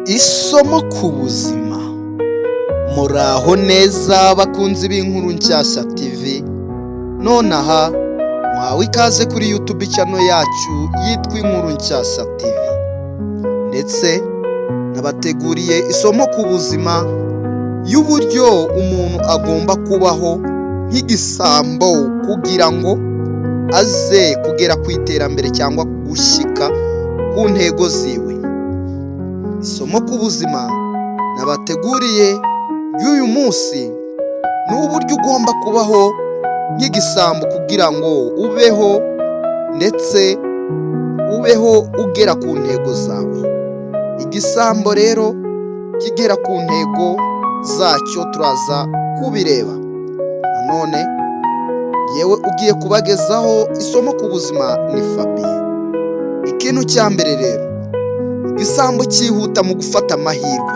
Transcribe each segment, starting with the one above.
Isomo ku buzima. Muraho neza bakunzi b'inkuru nshyashya TV. Nonaha muhawe ikaze kuri YouTube channel yacu yitwa Inkuru Nshyashya TV. Ndetse nabateguriye isomo ku buzima y'uburyo umuntu agomba kubaho nk'igisambo kugira ngo aze kugera ku iterambere cyangwa gushyika ku ntego ziwe. Isomo ku buzima nabateguriye y'uyu munsi ni uburyo ugomba kubaho nk'igisambo kugira ngo ubeho ndetse ubeho ugera ku ntego zawe. Igisambo rero kigera ku ntego zacyo turaza kubireba. Nanone yewe ugiye kubagezaho isomo ku buzima ni Fabien. Ikintu cya mbere rero, igisambo cyihuta mu gufata amahirwe.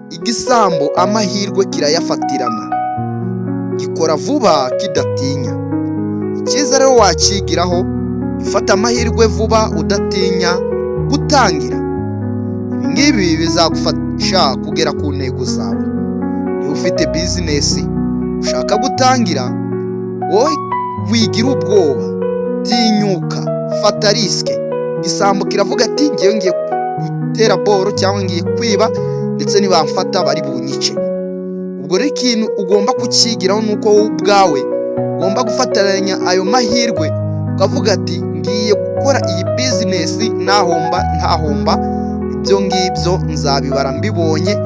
Igisambo amahirwe kirayafatirana, gikora vuba kidatinya. Icyiza rero wakigiraho, gifata amahirwe vuba udatinya gutangira. Ibi ngibi bizagufasha kugera ku ntego zawe. Niba ufite business ushaka gutangira, wowe wigira ubwoba, tinyuka, fata risk. Igisambo kiravuga ati ngiye gutera boro cyangwa ngiye kwiba ndetse nibamfata bari bunyice. Ubwo rero ikintu ugomba kukigiraho nuko wowe ubwawe ugomba gufatanya ayo mahirwe, ukavuga ati ngiye gukora iyi business ntahomba, ibyo ngibyo nzabibara mbibonye.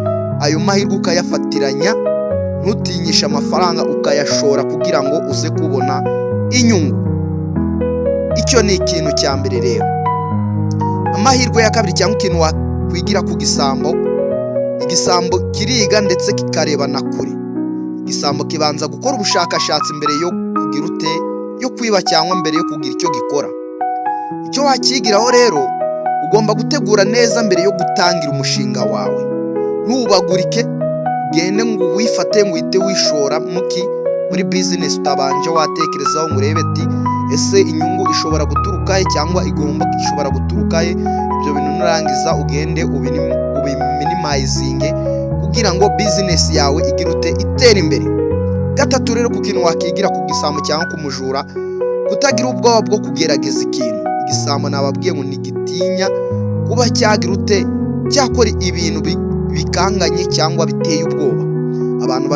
Ayo mahirwe ukayafatiranya, ntutinyisha amafaranga, ukayashora kugira ngo uze kubona inyungu. Icyo ni ikintu cya mbere rero. Amahirwe ya kabiri cyangwa ikintu wakwigira ku gisambo, igisambo kiriga ndetse kikareba na kure. Igisambo kibanza gukora ubushakashatsi mbere yo kugira yo kwiba cyangwa mbere yo kugira icyo gikora. Icyo wakigiraho rero, ugomba gutegura neza mbere yo gutangira umushinga wawe. Ntubagurike gende ngo wifate ngo uhite wishora muri business utabanje watekerezaho ngo urebe ati ese inyungu ishobora guturuka he cyangwa ishobora guturuka he. Ibyo bintu nurangiza ugende ubiminimizing kugira ngo business yawe igire itera imbere. Gatatu rero, ku kintu wakigira ku gisambo cyangwa ku mujura, kutagira ubwoba bwo kugerageza ikintu. Igisambo nababwiye ngo ntigitinya kuba cyagira cyakora ibintu bikanganye cyangwa biteye ubwoba. Abantu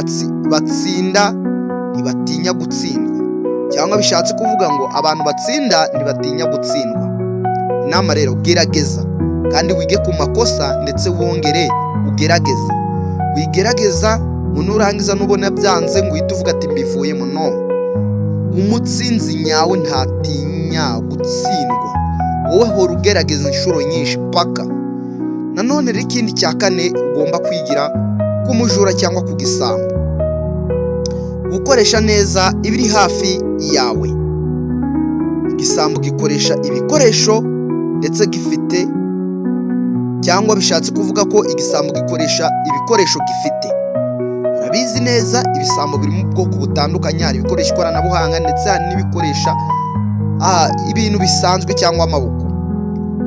batsinda ntibatinya gutsindwa, cyangwa bishatse kuvuga ngo abantu batsinda ntibatinya gutsindwa. Inama rero, gerageza kandi wige ku makosa ndetse wongere ugerageze. Wigerageza nurangiza nubona byanze ngo uhite uvuga ati mbivuyemo. No, umutsinzi nyawe ntatinya gutsindwa. Wowe hora ugerageza inshuro nyinshi paka. Nanone rero ikindi cya kane ugomba kwigira ku mujura cyangwa ku gisambo, gukoresha neza ibiri hafi yawe. Igisambo gikoresha ibikoresho ndetse gifite, cyangwa bishatse kuvuga ko igisambo gikoresha ibikoresho gifite. Urabizi neza ibisambo biri mu bwoko butandukanye, hari ibikoresha ikoranabuhanga ndetse hari n'ibikoresha ibintu bisanzwe cyangwa amaboko.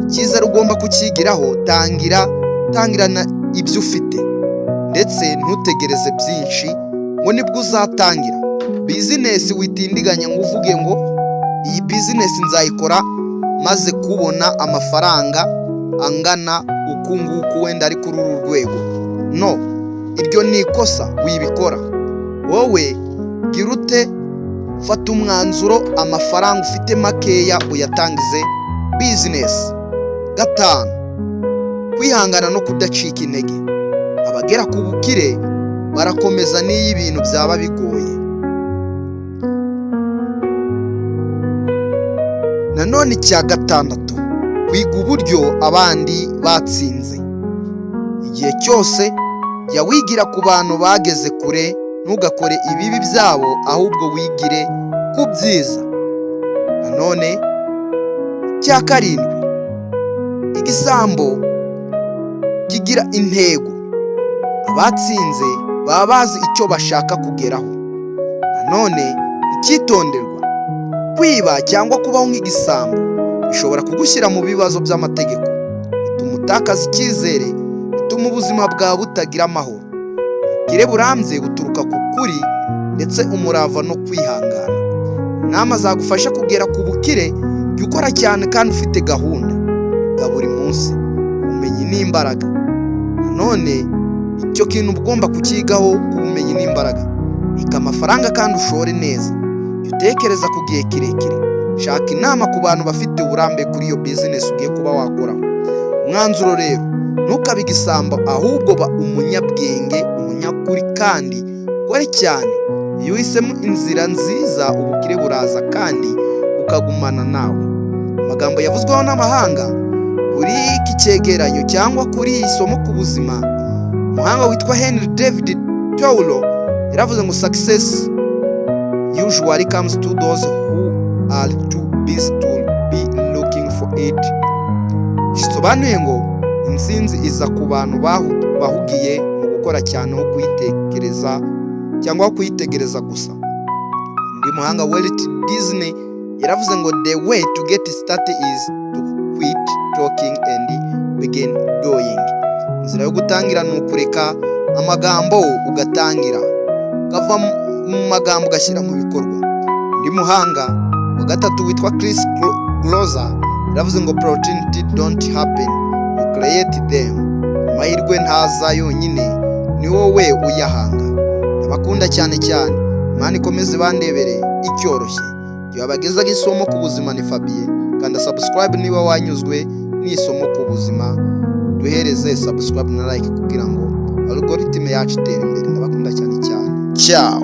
Icyiza ugomba kukigiraho, tangirana ibyo ufite ndetse ntutegereze byinshi ngo nibwo uzatangira business. Witindiganya ngo uvuge ngo iyi business nzayikora maze kubona amafaranga angana uku nguku wenda ari kuri uru rwego. No, iryo ni ikosa, wibikora. Wowe gira fata umwanzuro, amafaranga ufite makeya uyatangize business. Gatanu, kwihangana no kudacika intege. Abagera ku bukire barakomeza n'iyo ibintu byaba bigoye. Nanone icya gatandatu, kwiga uburyo abandi batsinze. Igihe cyose jya wigira ku bantu bageze kure, ntugakore ibibi byabo, ahubwo wigire ku byiza. Nanone icya karindwi, igisambo kigira intego. Abatsinze baba bazi icyo bashaka kugeraho. Nanone icyitonderwa, kwiba cyangwa kubaho nk'igisambo bishobora kugushyira mu bibazo by'amategeko, bituma utakaza icyizere, bituma ubuzima bwawe butagira amahoro. Ubukire burambye buturuka ku kuri ndetse umurava no kwihangana. Inama zagufasha kugera ku bukire, jya ukora cyane kandi ufite gahunda ya buri munsi. Ubumenyi n'imbaraga. Nanone icyo kintu ugomba kukigaho ku bumenyi n'imbaraga. Bika amafaranga kandi ushore neza. Jya utekereza ku gihe kirekire. Shaka inama ku bantu bafite uburambe kuri iyo business ugiye kuba wakora. Umwanzuro rero, ntukabe igisambo ahubwo ba umunyabwenge, umunyakuri kandi ukore cyane. Iyo uhisemo inzira nziza, ubukire buraza kandi ukagumana nawe. Amagambo yavuzweho n'amahanga kuri iki cyegeranyo cyangwa kuri iyi somo ku buzima, umuhanga witwa Henry David Thoreau yaravuze ngo success usually comes to those who are too busy to be looking for it. Bisobanuye ngo intsinzi iza ku bantu bahugiye mu gukora cyane aho kuyitekereza cyangwa kuyitegereza gusa. Undi muhanga Walt Disney yaravuze ngo the way to get started is to quit talking and begin doing. Inzira yo gutangira ni ukureka amagambo ugatangira, ukava mu magambo ugashyira mu bikorwa. Undi muhanga wa gatatu witwa Chris Closer yaravuze ngo opportunity don't happen, you create them. Amahirwe ntaza yonyine, ni wowe uyahanga. Ndabakunda cyane cyane. Imana ikomeze bandebere icyoroshye. Yabagezaga isomo ku buzima ni Fabien. Kanda subscribe niba wanyuzwe n'isomo ku buzima. Duhereze subscribe na like kugira ngo algorithm yacu itere imbere. Ndabakunda cyane cyane. Ciao.